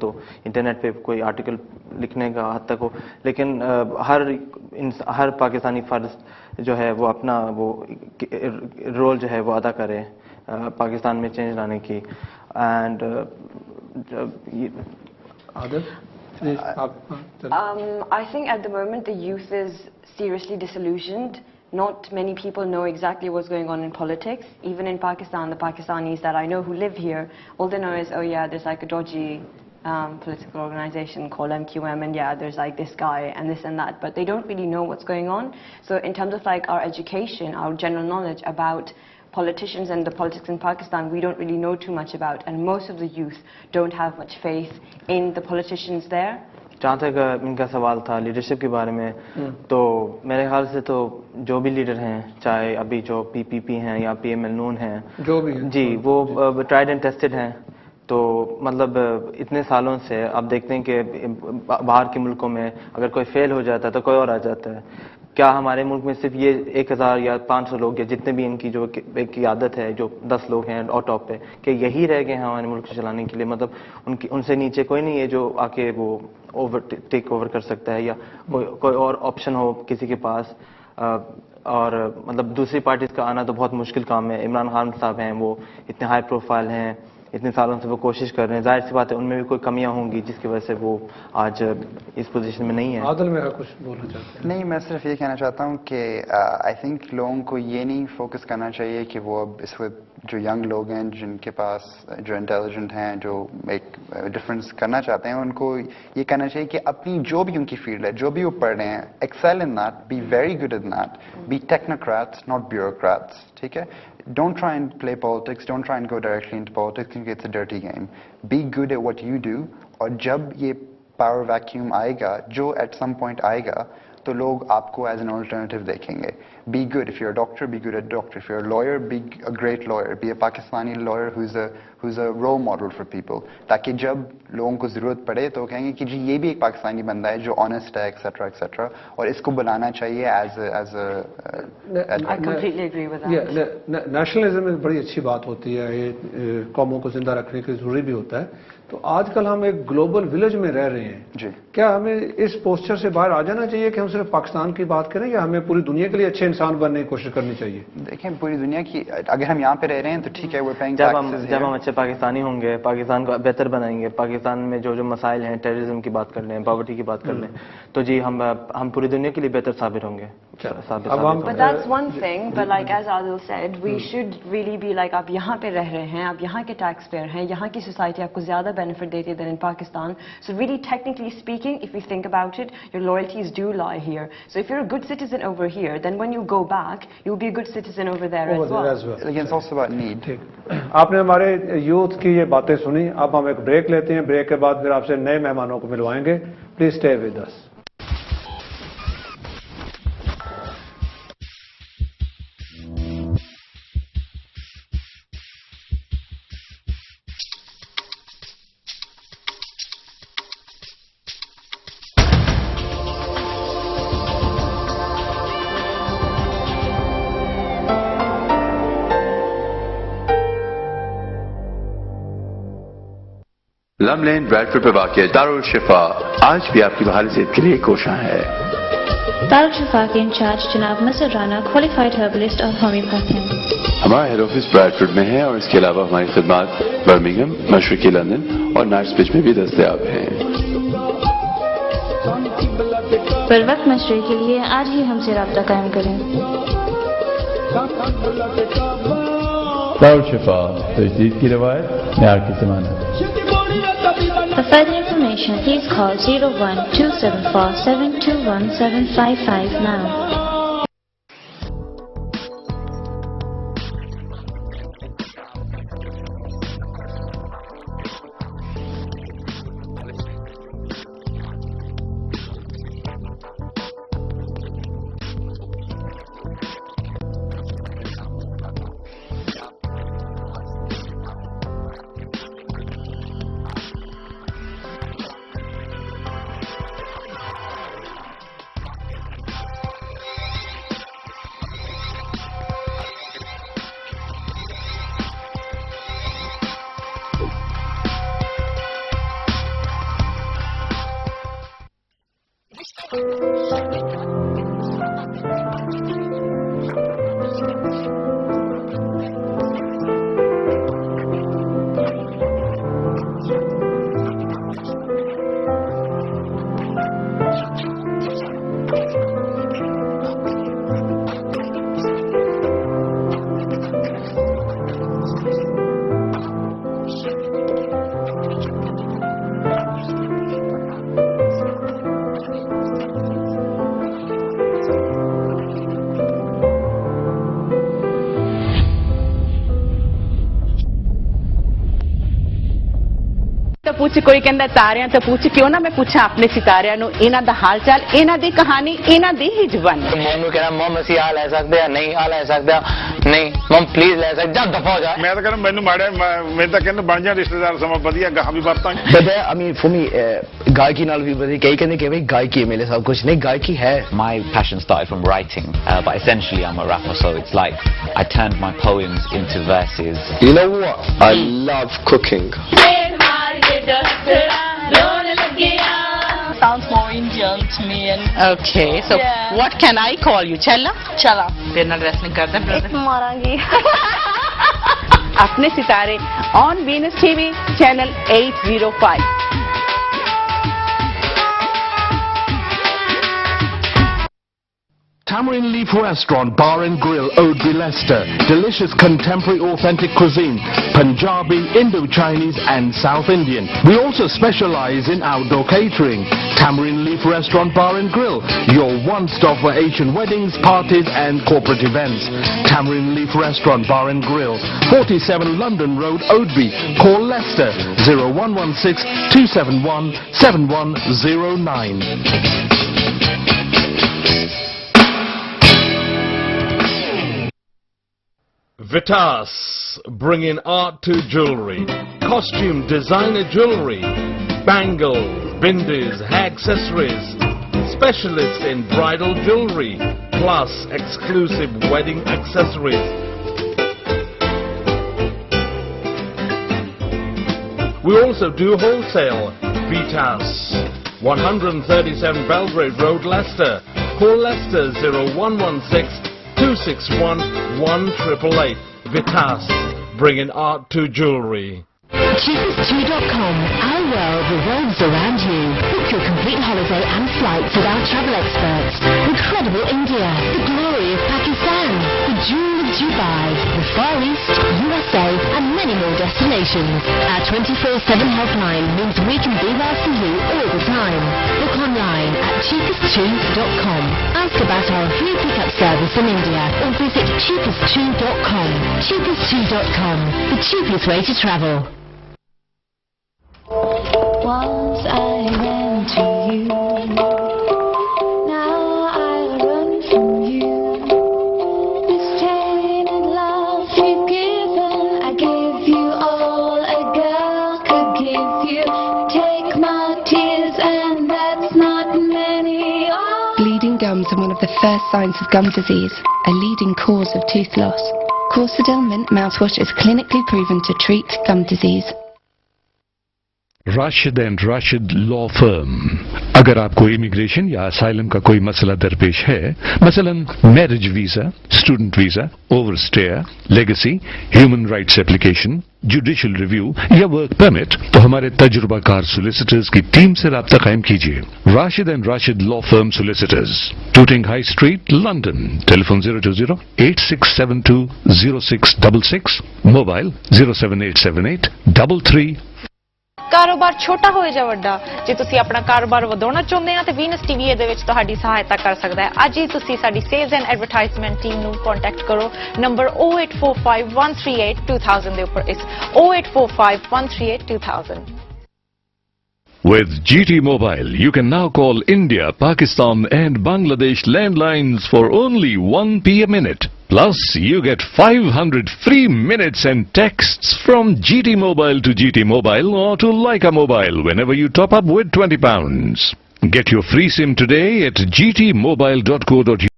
तो इंटरनेट पे कोई आर्टिकल लिखने का हद तक हो, लेकिन हर पाकिस्तानी फ़र्द जो है वो अपना वो रोल जो है वो अदा करे पाकिस्तान में चेंज लाने की। And I think at the moment the youth is seriously disillusioned. Not many people know exactly what's going on in politics. Even in Pakistan, the Pakistanis that I know who live here, all they know is, oh yeah, there's like a dodgy political organization called MQM, and yeah, there's like this guy and this and that, but they don't really know what's going on. So in terms of like our education, our general knowledge about politicians and the politics in Pakistan, we don't really know too much about, and most of the youth don't have much faith in the politicians there. जहाँ तक इनका सवाल था leadership के बारे में, तो मेरे ख्याल से तो जो भी लीडर हैं, चाहे अभी जो पीपीपी हैं या पीएमएल नून हैं, जो भी हैं, जी वो ट्राइड एंड टेस्टेड हैं। तो मतलब इतने सालों से अब देखते हैं कि बाहर के मुल्कों में अगर कोई फेल हो जाता है तो कोई और आ जाता है। क्या हमारे मुल्क में सिर्फ ये 1000 या 500 लोग या जितने भी इनकी जो एक की आदत है, जो 10 लोग हैं और टॉप पे, कि यही रह गए हैं हमारे मुल्क को चलाने के लिए? मतलब उनसे नीचे कोई नहीं है जो आके वो टेक ओवर कर सकता है, या कोई और ऑप्शन हो किसी के पास। और मतलब दूसरी पार्टीज का आना तो बहुत मुश्किल काम है। इमरान खान साहब हैं, वो इतने हाई प्रोफाइल हैं, इतने सालों से वो कोशिश कर रहे हैं, जाहिर सी बात है उनमें भी कोई कमियां होंगी जिसकी वजह से वो आज इस पोजीशन में नहीं है। आदल मेरा कुछ बोलना चाहते हैं? नहीं, मैं सिर्फ ये कहना चाहता हूँ कि आई थिंक लोगों को ये नहीं फोकस करना चाहिए कि वो अब इस वक्त जो यंग लोग हैं, जिनके पास जो इंटेलिजेंट हैं, जो एक डिफरेंस करना चाहते हैं, उनको ये कहना चाहिए कि अपनी जो भी उनकी फील्ड है, जो भी वो पढ़ रहे हैं, excel in that, be very good in that, be technocrats not bureaucrats, ठीक है? Don't try and play politics, don't try and go directly into politics because it's a dirty game. Be good at what you do, और जब ये power vacuum आएगा, जो at some point आएगा, तो लोग आपको as an alternative देखेंगे. Be good. If you're a doctor, be good at doctor. If you're a lawyer, be a great lawyer. Be a Pakistani lawyer who's a role model for people. ताकि जब लोगों को जरूरत पड़े तो कहेंगे कि जी ये भी एक पाकिस्तानी बंदा है जो honest है, etc. etc. और इसको बुलाना चाहिए as a I completely agree with that. Nationalism एक बड़ी अच्छी बात होती है, ये कौमों को जिंदा रखने के जरूरी भी होता है। तो आजकल हम एक ग्लोबल विलेज में रह रहे हैं जी। क्या हमें इस पोस्चर से बाहर आ जाना चाहिए कि हम सिर्फ पाकिस्तान की बात करें, या हमें पूरी दुनिया के लिए अच्छे इंसान बनने की कोशिश करनी चाहिए? देखें, पूरी दुनिया की, अगर हम यहाँ पे रह रहे हैं तो ठीक है, जब हम अच्छे पाकिस्तानी होंगे, पाकिस्तान को बेहतर बनाएंगे, पाकिस्तान में जो मसाइल हैं, टेररिज्म की बात कर लें, पॉवर्टी की बात कर लें, तो जी हम पूरी दुनिया के लिए बेहतर साबित होंगे। But that's one thing, but like as Adil said, we should really be like, आप यहाँ पे रह रहे हैं, आप यहाँ के टैक्स पेयर हैं, यहाँ की सोसाइटी आपको ज्यादा benefit देती है than in Pakistan. So really, technically speaking, if we think about it, your loyalties do lie here. So if you're a good citizen over here, then when you go back, you'll be a good citizen over there as well. Again, it's also about need. आपने हमारे youth की ये बातें सुनी। अब हम एक break लेते हैं, ब्रेक के बाद फिर आपसे नए मेहमानों को मिलवाएंगे। Please stay with us. Lumb Lane Bradford पे वाक़ दारुल शिफा आज भी आपकी बहाली सेहत के लिए कोशां है। दारुल शिफा के इंचार्ज जनाब मसर राना क्वालिफाइड हर्बलिस्ट और होम्योपैथ हैं। हमारा हेड ऑफिस ब्रैडफोर्ड में है और इसके अलावा हमारी खिदमात बर्मिंघम, मशरिकी लंदन और नाइट्सब्रिज में भी दस्तयाब हैं। बरवक्त मशवरे के लिए आज ही हमसे रब्ता कायम करें। दारुल शिफा, तजदीद की रवायत, न्यार की ज़मानत। For further information, please call 01-274 721 755 now. पूछ कोई कहंदा तारियां तो पूछ क्यों ना मैं पूछा अपने सितारियां नु इन्हां दा हाल चाल इन्हां दी कहानी इन्हां दी ही जुबान मम्मी कह रहा मम ਅਸੀਂ ਆ ਲੈ ਸਕਦੇ ਆ ਨਹੀਂ ਆ ਲੈ ਸਕਦੇ ਆ ਨਹੀਂ ਮਮ ਪਲੀਜ਼ ਲੈ ਸਕਦੇ ਜਾ ਦਫਾ ਹੋ ਜਾ ਮੈਂ ਤਾਂ ਕਹਿੰਦਾ ਮੈਨੂੰ ਮਾੜਿਆ ਮੈਂ ਤਾਂ ਕਹਿੰਦਾ ਬਣ ਜਾ ਰਿਸ਼ਤੇਦਾਰ ਸਮਾਂ ਵਧੀਆ ਗਾਹਾਂ ਵੀ ਵਰਤਾਂਗੇ but I mean for me ਗਾਇਕੀ ਨਾਲ ਵੀ ਵਧੀਆ ਕਈ ਕਹਿੰਦੇ ਕਿ ਭਈ ਗਾਇਕੀ ਮੇਰੇ ਸਭ ਕੁਝ ਨਹੀਂ ਗਾਇਕੀ ਹੈ my passion started from writing but essentially I'm a rapper so it's like I turned my poems into verses you know what I love cooking sounds more Indian to me and okay so what can I call you Chella Chella तेरे नाल wrestling करता है एक मारांगी अपने सितारे on Venus TV channel 805 Tamarind Leaf Restaurant, Bar and Grill, Oadby, Leicester. Delicious contemporary authentic cuisine, Punjabi, Indo-Chinese and South Indian. We also specialize in outdoor catering. Tamarind Leaf Restaurant, Bar and Grill, your one-stop for Asian weddings, parties and corporate events. Tamarind Leaf Restaurant, Bar and Grill, 47 London Road, Oadby. Call Leicester 0116 271 7109. Vitas, bringing art to jewelry, costume designer jewelry, bangles, bindis, hair accessories, specialists in bridal jewelry, plus exclusive wedding accessories. We also do wholesale. Vitas, 137 Belgrade Road, Leicester. Call Leicester 0116 261 1888. Vitas, bringing art to jewelry. Cheapest2.com. Our world revolves around you. Book your complete holiday and flights with our travel experts. Incredible India, the glory of Pakistan, the jewel of Dubai, the Far East, USA, and many more destinations. Our 24/7 helpline means we can be there for you all the time. Book online at cheapest2.com. Ask about our free pickup service in India or visit cheapest2.com. Cheapest2.com, the cheapest way to travel. Once I ran to you, now I run from you. This chain of love you've given, I give you all a girl could give you. Take my tears and that's not many. Bleeding gums are one of the first signs of gum disease, a leading cause of tooth loss. Corsadil Mint mouthwash is clinically proven to treat gum disease. Rashid and Rashid law firm. अगर आपको immigration या asylum का कोई मसला दरपेश है, मसलन marriage visa, student visa, overstayer, legacy, human rights application, judicial review या वर्क परमिट, तो हमारे तजुर्बाकार सोलिसिटर्स की टीम से राब्ता कायम कीजिए। Rashid and Rashid law firm solicitors, tooting high street, London. Telephone 020-8672-0666, mobile 07878 33। ਕਾਰੋਬਾਰ ਛੋਟਾ ਹੋਏ ਜਾਂ ਵੱਡਾ, ਜੇ ਤੁਸੀਂ ਆਪਣਾ ਕਾਰੋਬਾਰ ਵਧਾਉਣਾ ਚਾਹੁੰਦੇ ਆ ਤੇ ਵੀਨਸ ਟੀਵੀ ਇਹਦੇ ਵਿੱਚ ਤੁਹਾਡੀ ਸਹਾਇਤਾ ਕਰ ਸਕਦਾ ਹੈ। ਅੱਜ ਹੀ ਤੁਸੀਂ ਸਾਡੀ ਸੇਲਸ ਐਂਡ ਐਡਵਰਟਾਈਜ਼ਮੈਂਟ ਟੀਮ ਨੂੰ ਕੰਟੈਕਟ ਕਰੋ। ਨੰਬਰ 08451382000 ਦੇ ਉੱਪਰ ਇਸ 08451382000। With GT Mobile, you can now call India, Pakistan and Bangladesh landlines for only 1p a minute. Plus, you get 500 free minutes and texts from GT Mobile to GT Mobile or to Leica Mobile whenever you top up with £20. Get your free SIM today at gtmobile.co.uk.